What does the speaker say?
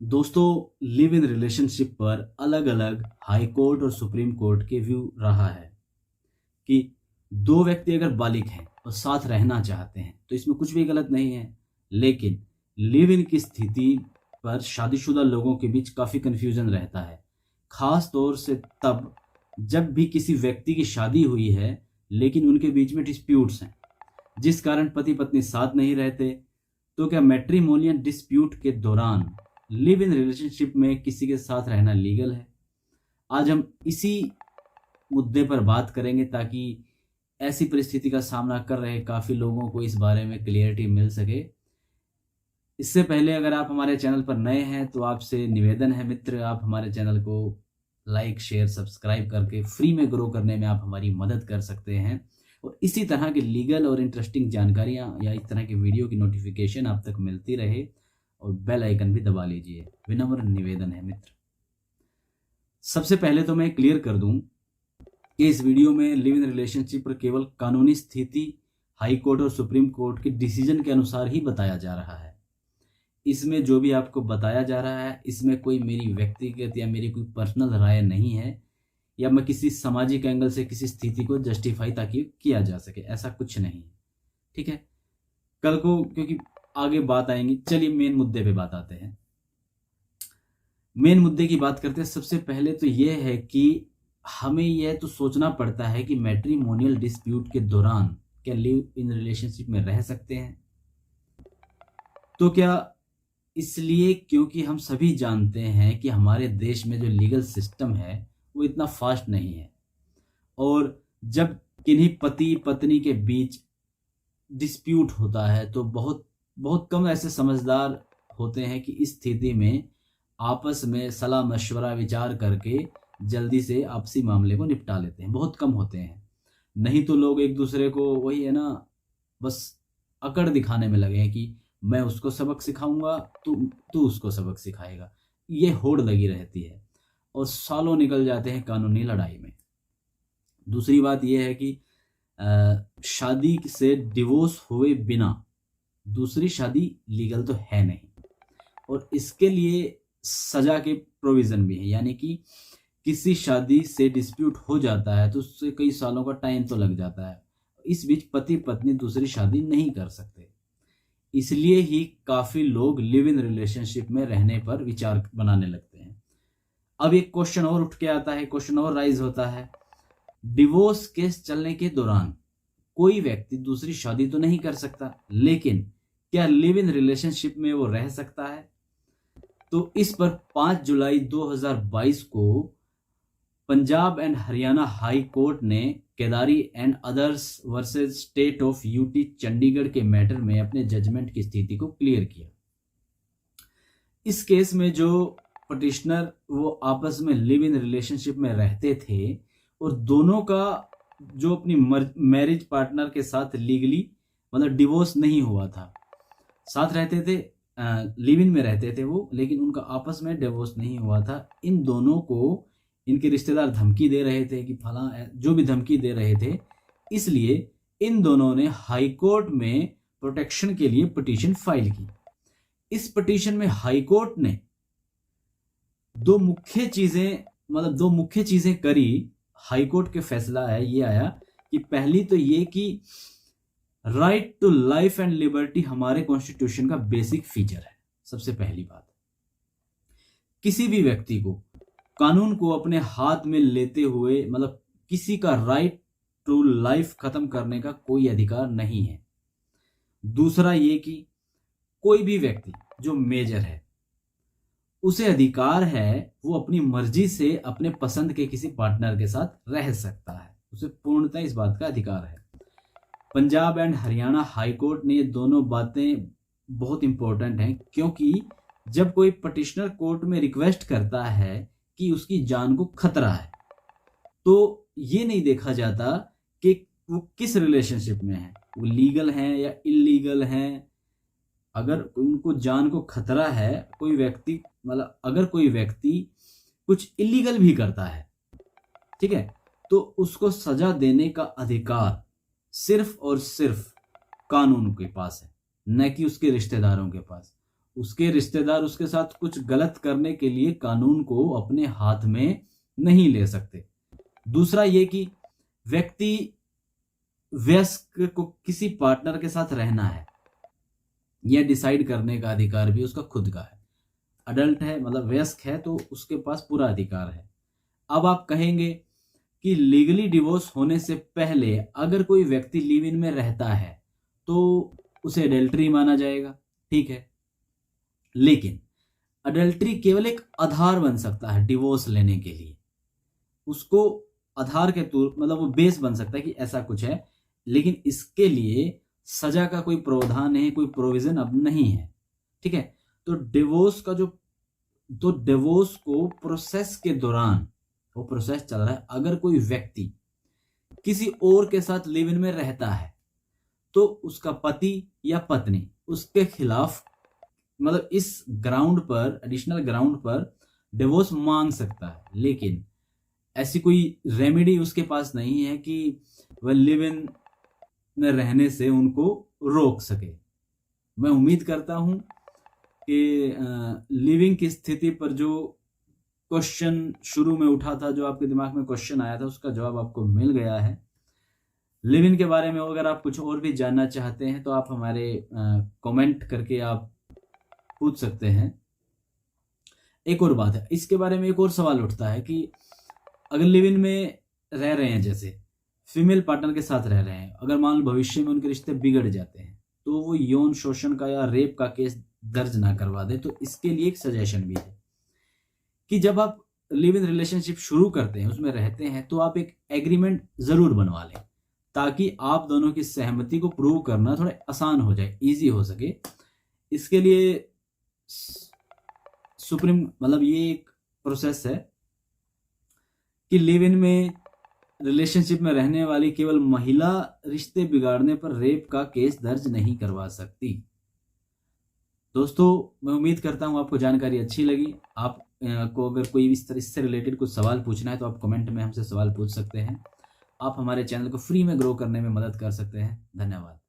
दोस्तों, live in relationship पर अलग अलग हाई कोर्ट और सुप्रीम कोर्ट के व्यू रहा है कि दो व्यक्ति अगर बालिग हैं और साथ रहना चाहते हैं तो इसमें कुछ भी गलत नहीं है। लेकिन लिव इन की स्थिति पर शादीशुदा लोगों के बीच काफ़ी कन्फ्यूजन रहता है, खास तौर से तब जब भी किसी व्यक्ति की शादी हुई है लेकिन उनके बीच में डिस्प्यूट्स हैं जिस कारण पति पत्नी साथ नहीं रहते। तो क्या मैट्रिमोनियल डिस्प्यूट के दौरान लिव इन रिलेशनशिप में किसी के साथ रहना लीगल है? आज हम इसी मुद्दे पर बात करेंगे ताकि ऐसी परिस्थिति का सामना कर रहे काफ़ी लोगों को इस बारे में क्लियरिटी मिल सके। इससे पहले अगर आप हमारे चैनल पर नए हैं तो आपसे निवेदन है मित्र, आप हमारे चैनल को लाइक शेयर सब्सक्राइब करके फ्री में ग्रो करने में आप हमारी मदद कर सकते हैं। और इसी तरह की लीगल और इंटरेस्टिंग जानकारियाँ या इस तरह के वीडियो की नोटिफिकेशन आप तक मिलती रहे और बेल आइकन भी दबा लीजिए, विनम्र निवेदन है मित्र। सबसे पहले तो मैं क्लियर कर दूं कि इस वीडियो में लिव इन रिलेशनशिप पर केवल कानूनी स्थिति हाई कोर्ट और सुप्रीम कोर्ट के डिसीजन के अनुसार ही बताया जा रहा है। इसमें जो भी आपको बताया जा रहा है इसमें कोई मेरी व्यक्तिगत या मेरी कोई पर्सनल राय नहीं है, या मैं किसी सामाजिक एंगल से किसी स्थिति को जस्टिफाई ताकि किया जा सके, ऐसा कुछ नहीं है। ठीक है, कल को क्योंकि आगे बात आएंगी, चलिए मेन मुद्दे पे बात आते हैं। मेन मुद्दे की बात करते हैं। सबसे पहले तो यह है कि हमें यह तो सोचना पड़ता है कि मैट्रिमोनियल डिस्प्यूट के दौरान क्या लिव इन रिलेशनशिप में रह सकते हैं। तो क्या इसलिए क्योंकि हम सभी जानते हैं कि हमारे देश में जो लीगल सिस्टम है वो इतना फास्ट नहीं है, और जब किन्हीं पति पत्नी के बीच डिस्प्यूट होता है तो बहुत बहुत कम ऐसे समझदार होते हैं कि इस स्थिति में आपस में सलाह मशवरा विचार करके जल्दी से आपसी मामले को निपटा लेते हैं। बहुत कम होते हैं, नहीं तो लोग एक दूसरे को वही है ना, बस अकड़ दिखाने में लगे हैं कि मैं उसको सबक सिखाऊंगा, तू उसको सबक सिखाएगा। ये होड़ लगी रहती है और सालों निकल जाते हैं कानूनी लड़ाई में। दूसरी बात यह है कि शादी से डिवोर्स हुए बिना दूसरी शादी लीगल तो है नहीं, और इसके लिए सजा के प्रोविज़न भी है। यानी कि किसी शादी से डिस्प्यूट हो जाता है तो उससे कई सालों का टाइम तो लग जाता है, इस बीच पति पत्नी दूसरी शादी नहीं कर सकते। इसलिए ही काफ़ी लोग लिव इन रिलेशनशिप में रहने पर विचार बनाने लगते हैं। अब एक क्वेश्चन और उठ के आता है, क्वेश्चन और राइज होता है, डिवोर्स केस चलने के दौरान कोई व्यक्ति दूसरी शादी तो नहीं कर सकता, लेकिन क्या लिव इन रिलेशनशिप में वो रह सकता है? तो इस पर 5 जुलाई 2022 को Punjab and Haryana high court ने Kedari and others versus state of UT Chandigarh के मैटर में अपने जजमेंट की स्थिति को क्लियर किया। इस केस में जो पटिशनर वो आपस में लिव इन रिलेशनशिप में रहते थे और दोनों का जो अपनी मैरिज पार्टनर के साथ लीगली मतलब डिवोर्स नहीं हुआ था, साथ रहते थे, लिव इन में रहते थे वो, लेकिन उनका आपस में डिवोर्स नहीं हुआ था। इन दोनों को इनके रिश्तेदार धमकी दे रहे थे कि फला, जो भी धमकी दे रहे थे, इसलिए इन दोनों ने हाई कोर्ट में प्रोटेक्शन के लिए पिटीशन फाइल की। इस पिटीशन में हाई कोर्ट ने दो मुख्य चीजें करी। हाई कोर्ट के फैसला है ये आया कि पहली तो ये कि right to life and liberty हमारे कॉन्स्टिट्यूशन का बेसिक फीचर है। सबसे पहली बात, किसी भी व्यक्ति को कानून को अपने हाथ में लेते हुए मतलब किसी का राइट टू लाइफ खत्म करने का कोई अधिकार नहीं है। दूसरा ये कि कोई भी व्यक्ति जो मेजर है उसे अधिकार है वो अपनी मर्जी से अपने पसंद के किसी पार्टनर के साथ रह सकता है, उसे पूर्णतः इस बात का अधिकार है। Punjab and Haryana high court ने ये दोनों बातें बहुत इंपॉर्टेंट हैं, क्योंकि जब कोई पटिशनर कोर्ट में रिक्वेस्ट करता है कि उसकी जान को खतरा है तो ये नहीं देखा जाता कि वो किस रिलेशनशिप में है, वो लीगल हैं या इलीगल हैं। अगर उनको जान को खतरा है, कोई व्यक्ति मतलब अगर कोई व्यक्ति कुछ इलीगल भी करता है, ठीक है, तो उसको सजा देने का अधिकार सिर्फ और सिर्फ कानून के पास है, न कि उसके रिश्तेदारों के पास। उसके रिश्तेदार उसके साथ कुछ गलत करने के लिए कानून को अपने हाथ में नहीं ले सकते। दूसरा ये कि व्यक्ति वयस्क को किसी पार्टनर के साथ रहना है, यह डिसाइड करने का अधिकार भी उसका खुद का है। अडल्ट है मतलब वयस्क है तो उसके पास पूरा अधिकार है। अब आप कहेंगे कि लीगली डिवोर्स होने से पहले अगर कोई व्यक्ति लिव इन में रहता है तो उसे अडल्ट्री माना जाएगा, ठीक है। लेकिन अडल्ट्री केवल एक आधार बन सकता है डिवोर्स लेने के लिए, उसको आधार के तौर मतलब वो बेस बन सकता है कि ऐसा कुछ है, लेकिन इसके लिए सजा का कोई प्रावधान है, कोई प्रोविजन अब नहीं है, ठीक है। तो डिवोर्स को प्रोसेस के दौरान, वो प्रोसेस चल रहा है, अगर कोई व्यक्ति किसी और के साथ लिव इन में रहता है तो उसका पति या पत्नी उसके खिलाफ मतलब इस ग्राउंड पर, एडिशनल ग्राउंड पर डिवोर्स मांग सकता है। लेकिन ऐसी कोई रेमेडी उसके पास नहीं है कि वह लिव इन में रहने से उनको रोक सके। मैं उम्मीद करता हूं कि लिविंग की स्थिति पर जो क्वेश्चन शुरू में उठा था, जो आपके दिमाग में क्वेश्चन आया था, उसका जवाब आपको मिल गया है। लिव इन के बारे में अगर आप कुछ और भी जानना चाहते हैं तो आप हमारे कमेंट करके आप पूछ सकते हैं। एक और बात है, इसके बारे में एक और सवाल उठता है कि अगर लिव इन में रह रहे हैं, जैसे फीमेल पार्टनर के साथ रह रहे हैं, अगर मान लो भविष्य में उनके रिश्ते बिगड़ जाते हैं तो वो यौन शोषण का या रेप का केस दर्ज ना करवा दे। तो इसके लिए एक सजेशन भी है कि जब आप लिव इन रिलेशनशिप शुरू करते हैं, उसमें रहते हैं, तो आप एक एग्रीमेंट जरूर बनवा लें ताकि आप दोनों की सहमति को प्रूव करना थोड़ा आसान हो जाए, इजी हो सके। इसके लिए सुप्रीम मतलब ये एक प्रोसेस है कि लिव इन में रिलेशनशिप में रहने वाली केवल महिला रिश्ते बिगाड़ने पर रेप का केस दर्ज नहीं करवा सकती। दोस्तों, मैं उम्मीद करता हूं आपको जानकारी अच्छी लगी। आप को अगर कोई इस तरह इससे रिलेटेड कुछ सवाल पूछना है तो आप कमेंट में हमसे सवाल पूछ सकते हैं। आप हमारे चैनल को फ्री में ग्रो करने में मदद कर सकते हैं। धन्यवाद।